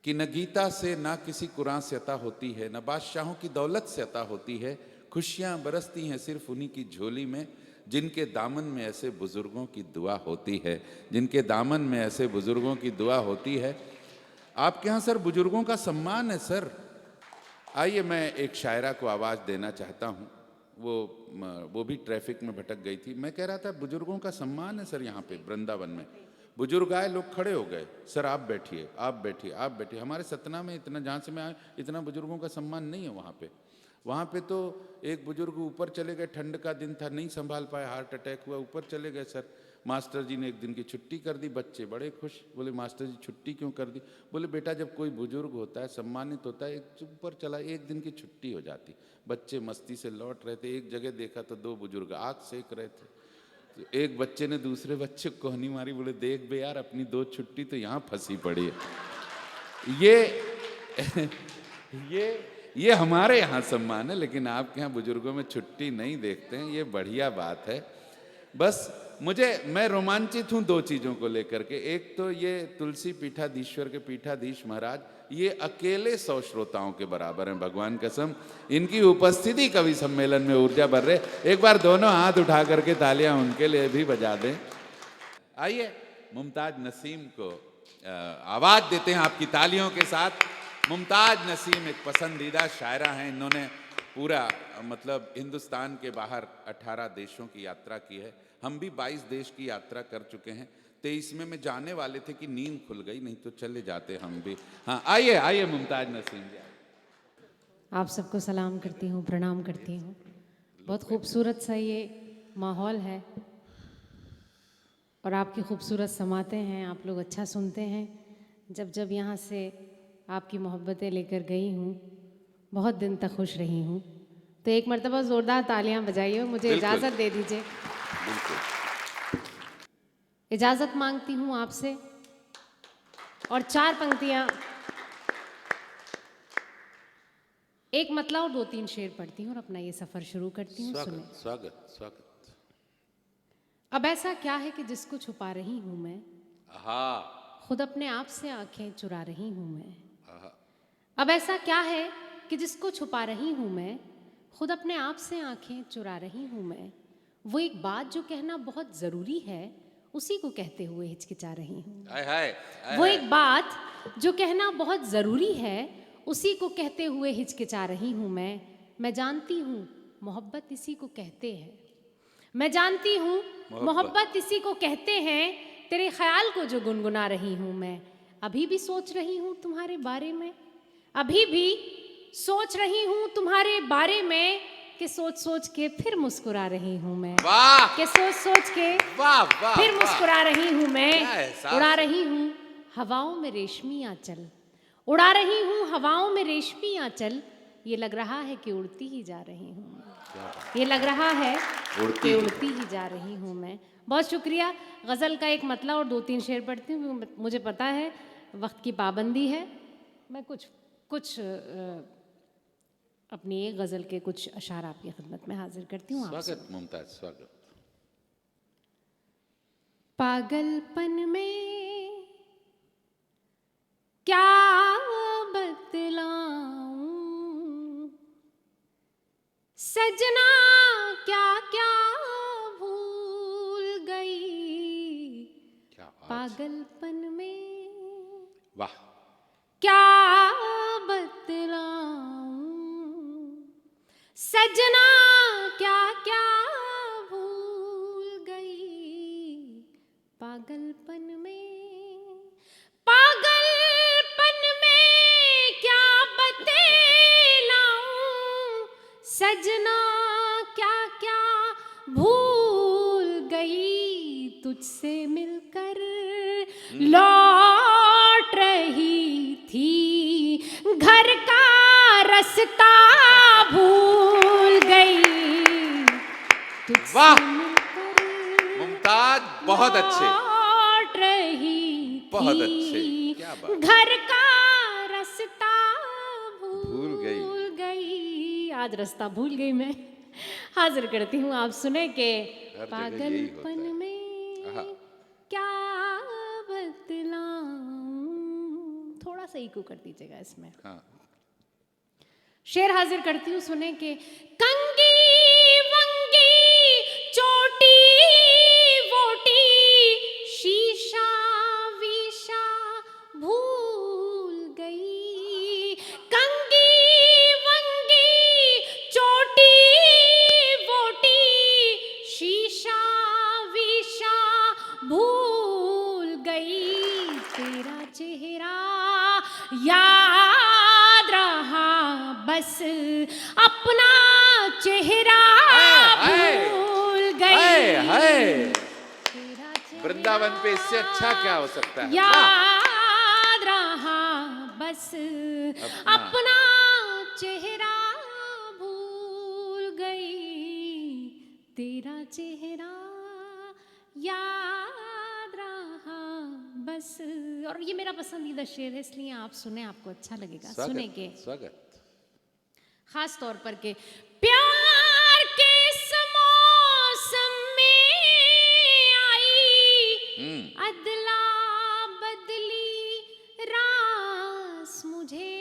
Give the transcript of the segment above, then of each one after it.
कि न गीता से ना किसी कुरान से अता होती है, न बादशाहों की दौलत से अता होती है, खुशियाँ बरसती हैं सिर्फ उन्हीं की झोली में जिनके दामन में ऐसे बुज़ुर्गों की दुआ होती है, जिनके दामन में ऐसे बुज़ुर्गों की दुआ होती है। आपके यहाँ सर बुज़ुर्गों का सम्मान है सर। आइए मैं एक शायरा को आवाज़ देना चाहता हूँ। वो भी ट्रैफिक में भटक गई थी। मैं कह रहा था बुज़ुर्गों का सम्मान है सर यहाँ पे वृंदावन में। बुजुर्ग आए, लोग खड़े हो गए, सर आप बैठिए, आप बैठिए, आप बैठिए। हमारे सतना में इतना, जहाँ से मैं आया, इतना बुजुर्गों का सम्मान नहीं है वहाँ पे। वहाँ पे तो एक बुजुर्ग ऊपर चले गए, ठंड का दिन था, नहीं संभाल पाए, हार्ट अटैक हुआ, ऊपर चले गए सर। मास्टर जी ने एक दिन की छुट्टी कर दी। बच्चे बड़े खुश, बोले मास्टर जी छुट्टी क्यों कर दी? बोले बेटा जब कोई बुजुर्ग होता है, सम्मानित होता है, एक ऊपर चला, एक दिन की छुट्टी हो जाती। बच्चे मस्ती से लौट रहे थे, एक जगह देखा तो दो बुजुर्ग आग सेक रहे थे। तो एक बच्चे ने दूसरे बच्चे को कोहनी मारी, बोले देख बे यार, अपनी दो छुट्टी तो यहाँ फंसी पड़ी है। ये हमारे यहाँ सम्मान है, लेकिन आपके यहाँ बुजुर्गों में छुट्टी नहीं देखते हैं, ये बढ़िया बात है। बस मैं रोमांचित हूँ दो चीज़ों को लेकर के। एक तो ये तुलसी पीठाधीश्वर के पीठाधीश महाराज, ये अकेले 100 श्रोताओं के बराबर हैं, भगवान कसम। इनकी उपस्थिति कवि सम्मेलन में ऊर्जा भर रहे। एक बार दोनों हाथ उठा करके तालियां उनके लिए भी बजा दें। आइए मुमताज नसीम को आवाज देते हैं आपकी तालियों के साथ। मुमताज नसीम एक पसंदीदा शायरा हैं। इन्होंने पूरा मतलब हिंदुस्तान के बाहर 18 देशों की यात्रा की है। हम भी 22 देश की यात्रा कर चुके हैं। 23 में जाने वाले थे कि नींद खुल गई, नहीं तो चले जाते हम भी। हाँ आइए आइए मुमताज नसीम जी। आप सबको सलाम करती हूँ, प्रणाम करती हूँ। बहुत खूबसूरत सा ये माहौल है और आपकी खूबसूरत समातें हैं, आप लोग अच्छा सुनते हैं। जब जब यहाँ से आपकी मोहब्बतें लेकर गई हूँ, बहुत दिन तक खुश रही हूँ। तो एक मर्तबा ज़ोरदार तालियां बजाइए, मुझे इजाज़त दे दीजिए। इजाज़त मांगती हूँ आपसे और 4 पंक्तियाँ, एक मतला और 2-3 शेर पढ़ती हूँ और अपना ये सफ़र शुरू करती हूँ। सुने। स्वागत स्वागत। अब ऐसा क्या है कि जिसको छुपा रही हूँ मैं, खुद अपने आप से आंखें चुरा रही हूँ मैं। अब ऐसा क्या है कि जिसको छुपा रही हूँ मैं, खुद अपने आप से आंखें चुरा रही हूँ मैं। वो एक बात जो कहना बहुत ज़रूरी है, उसी को कहते हुए हिचकिचा रही हूँ। वो एक बात जो कहना बहुत ज़रूरी है, उसी को कहते हुए हिचकिचा रही हूँ मैं जानती हूँ मोहब्बत इसी को कहते हैं। मैं जानती हूँ मोहब्बत इसी को कहते हैं। तेरे ख्याल को जो गुनगुना रही हूँ मैं, अभी भी सोच रही हूँ तुम्हारे बारे में, अभी भी सोच रही हूँ तुम्हारे बारे में, कि सोच सोच के फिर मुस्कुरा रही हूँ मैं, कि सोच सोच के फिर मुस्कुरा रही हूँ मैं। उड़ा रही हूँ हवाओं में रेशमी आंचल, उड़ा रही हूँ हवाओं में रेशमी आंचल। ये लग रहा है कि उड़ती ही जा रही हूँ, ये लग रहा है कि उड़ती ही जा रही हूँ मैं। बहुत शुक्रिया। गज़ल का एक मतला और 2-3 शेर पढ़ती हूँ। मुझे पता है वक्त की पाबंदी है, मैं कुछ अपनी एक गज़ल के कुछ अशार आपकी खिदमत में हाजिर करती हूँ। स्वागत मुमताज, स्वागत। पागलपन में क्या बतलाऊं सजना, क्या क्या भूल गई पागलपन में, वाह, क्या बतलाऊं सजना, क्या क्या भूल गई पागलपन में, पागलपन में क्या बतलाऊं सजना, क्या क्या भूल गई तुझसे मिलकर लौट रही थी, घर का रास्ता भूल गई तुझसे मिलकर मुमताज बहुत अच्छे, लौट रही थी, बहुत अच्छे, क्या बात। घर का रास्ता भूल गई। आज रास्ता भूल गई मैं। हाजिर करती हूँ आप सुने के पागलपन में क्या बतलाऊं। थोड़ा थोड़ा सा इको कर दीजिएगा इसमें। हाँ। शेर हाजिर करती हूँ, सुने के। कंगी वंगी चोटी वोटी शीशा वीशा भूल गई। कंगी वंगी चोटी वोटी शीशा वीशा भूल गई। तेरा चेहरा याद रहा बस, अपना चेहरा भूल गई। वृंदावन पे इससे अच्छा क्या हो सकता है? याद रहा बस, अपना चेहरा भूल गई। तेरा चेहरा याद रहा बस। और ये मेरा पसंदीदा शेर है, इसलिए आप सुने, आपको अच्छा लगेगा। सुने के स्वागत। खास तौर पर के प्यार के इस मौसम में आई अदला बदली रास मुझे।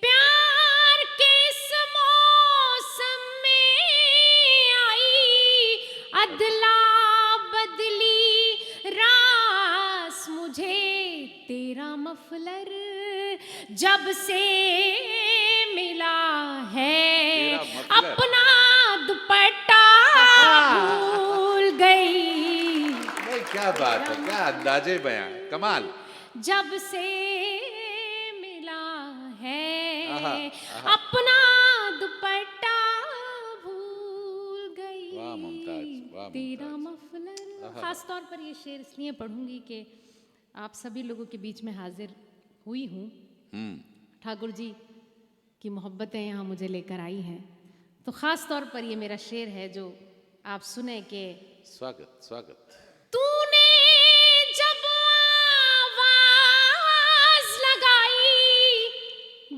प्यार के इस मौसम में आई अदला बदली रास मुझे। तेरा मफलर जब से मिला है, अपना दुपट्टा भूल गई। भाई क्या बात है, क्या अंदाजे बयां, कमाल। जब से मिला है, अपना दुपट्टा भूल गई। वाह मुमताज, वाह तेरा मफलर। खास तौर पर ये शेर इसलिए पढ़ूंगी कि आप सभी लोगों के बीच में हाजिर हुई हूँ। ठाकुर जी की मोहब्बतें यहाँ मुझे लेकर आई हैं, तो खास तौर पर ये मेरा शेर है जो आप सुने के। स्वागत स्वागत। तूने जब आवाज लगाई,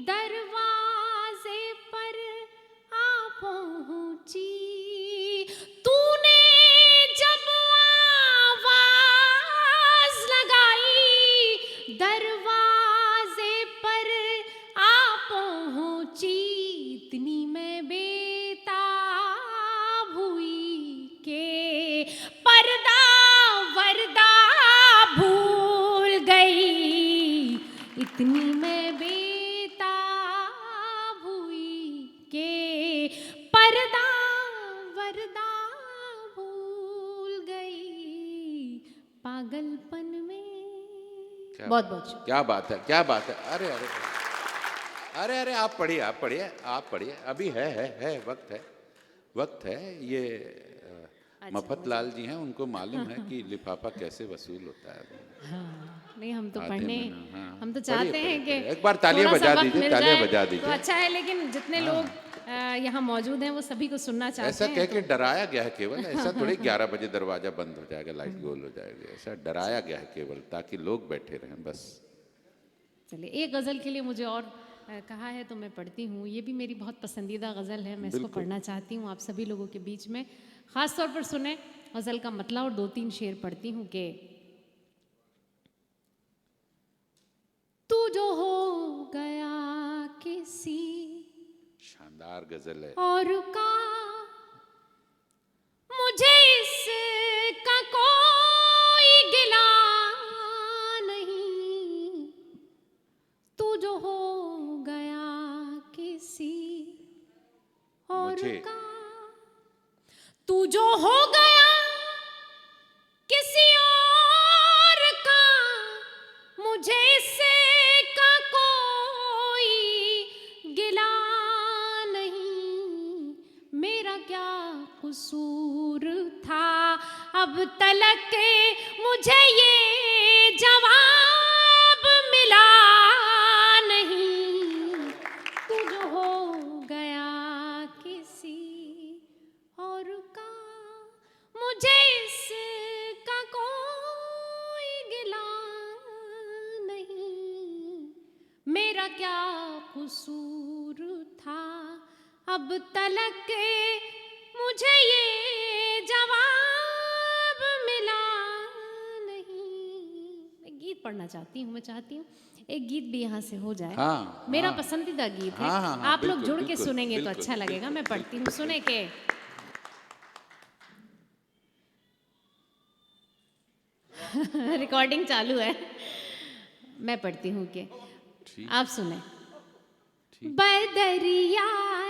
दरवाजे पर आ पहुंची। तूने जब आवाज लगाई, दरवाजे पर आ पहुंची। इतनी मैं बेताब हुई के पर्दा वर्दा भूल गई। इतनी मैं बेताब हुई के पर्दा वर्दा भूल गई। पागलपन में बहुत बहुत क्या बात है, क्या बात है। अरे अरे अरे अरे, आप पढ़िए, आप पढ़िए, आप पढ़िए। अभी है वक्त है, वक्त है। ये मफतलाल जी हैं, उनको मालूम है कि लिफाफा कैसे वसूल होता है। हाँ, नहीं हम तो पढ़ने, हाँ, हम तो चाहते पढ़िए, हैं कि एक बार तालियां थोड़ा सा बजा वक्त दीजिए, मिल तालियां जाए बजा तो दीजिए। अच्छा है, लेकिन जितने लोग यहाँ मौजूद हैं वो सभी को सुनना चाहते ऐसा हैं। कह के डराया गया है केवल, ऐसा थोड़ी 11 बजे दरवाजा बंद हो जाएगा, लाइट गोल हो जाएगी। ऐसा डराया गया है केवल ताकि लोग बैठे रहें बस। चलिए, एक गज़ल के लिए मुझे और कहा है तो मैं पढ़ती हूँ। ये भी मेरी बहुत पसंदीदा गज़ल है, मैं इसको पढ़ना चाहती हूँ आप सभी लोगों के बीच में। ख़ास तौर पर सुने गज़ल का मतलब, और 2-3 शेर पढ़ती हूँ कि तू जो हो गया किसी शानदार गजल है। और का, मुझे इसका कोई गिला नहीं। तू जो हो गया किसी और का, तू जो हो गया किसी और का, मुझे इसका कोई गिला नहीं। मेरा क्या कसूर था अब तलक मुझे ये जवाब मिला नहीं। तू जो हो गया किसी और का, मुझे इसका कोई गिला नहीं। मेरा क्या कसूर था अब तलक मुझे ये जवाब मिला नहीं। मैं गीत गीत पढ़ना चाहती हूँ। मैं चाहती हूँ एक गीत भी यहाँ से हो जाए। हाँ, मेरा हाँ। पसंदीदा गीत है। हाँ, हाँ, हाँ, आप लोग बिल्कुल, जुड़ के बिल्कुल, सुनेंगे तो बिल्कुल, अच्छा लगेगा। मैं पढ़ती हूँ, सुने के। रिकॉर्डिंग चालू है। मैं पढ़ती हूँ के ठीक, आप सुने। ठीक। बदरिया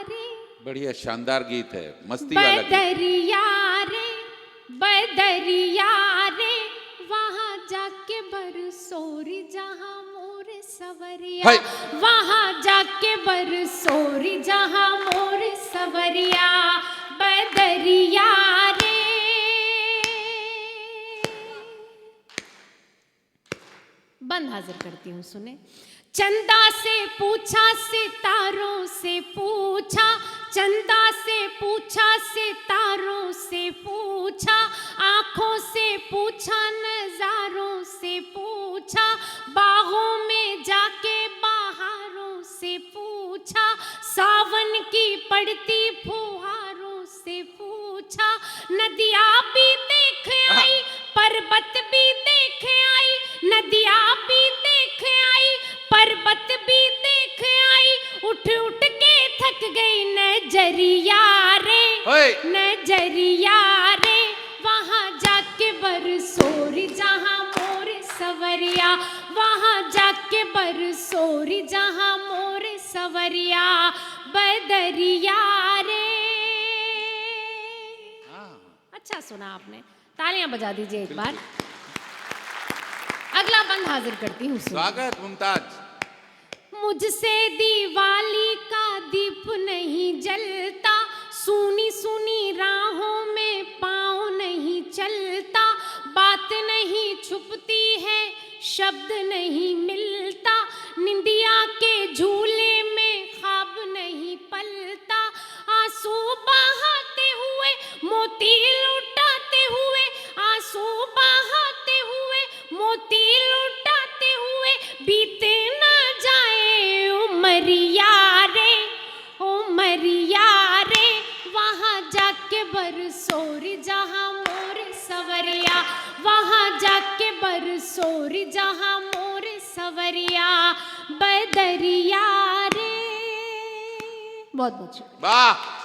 रे, बढ़िया शानदार गीत है, मस्ती वाला गीत। बदरिया रे, बदरिया रे, वहाँ जाके बरसोरी जहाँ मोर सवरिया, हाय। वहाँ जाके बरसोरी जहाँ मोर सवरिया। बदरिया रे, बंद हाजिर करती हूँ, सुने। चंदा से पूछा, सितारों से पूछा, चंदा से पूछा, सितारों से पूछा, आंखों से पूछा, नजारों से पूछा, बाहों में जाके बहारों से पूछा, सावन की पड़ती फुहारों से पूछा। नदिया भी देख आई, पर्वत भी देख आई, नदिया भी देख आई, पर्वत भी देख आई, उठ उठ के थक गई नजरिया रे, नजरिया रे, वहाँ जाके बरसोरी जहाँ मोर सवरिया, वहाँ जाके बरसोरी जहाँ मोर सवरिया। बदरिया रे। अच्छा सुना आपने, तालियां बजा दीजिए एक बार। अगला बंद हाजिर करती हूँ, स्वागत मुमताज। मुझसे दिवाली का दीप नहीं जलता, सुनी सुनी राहों में पाँव नहीं चलता, बात नहीं छुपती है, शब्द नहीं मिलता, निंदिया के झूले में ख्वाब नहीं पलता, आंसू बहाते हुए, मोती लुटाते हुए, आंसू बहाते हुए, मोती लुटाते हुए, बीते ना जाए उमरिया रे, उमरिया रे, वहाँ जाके बरसोरी जहाँ मोर सवरिया, वहाँ जाके बरसोरी जहाँ मोर सवरिया। बदरिया रे। बहुत बहुत शुक्रिया। वाह।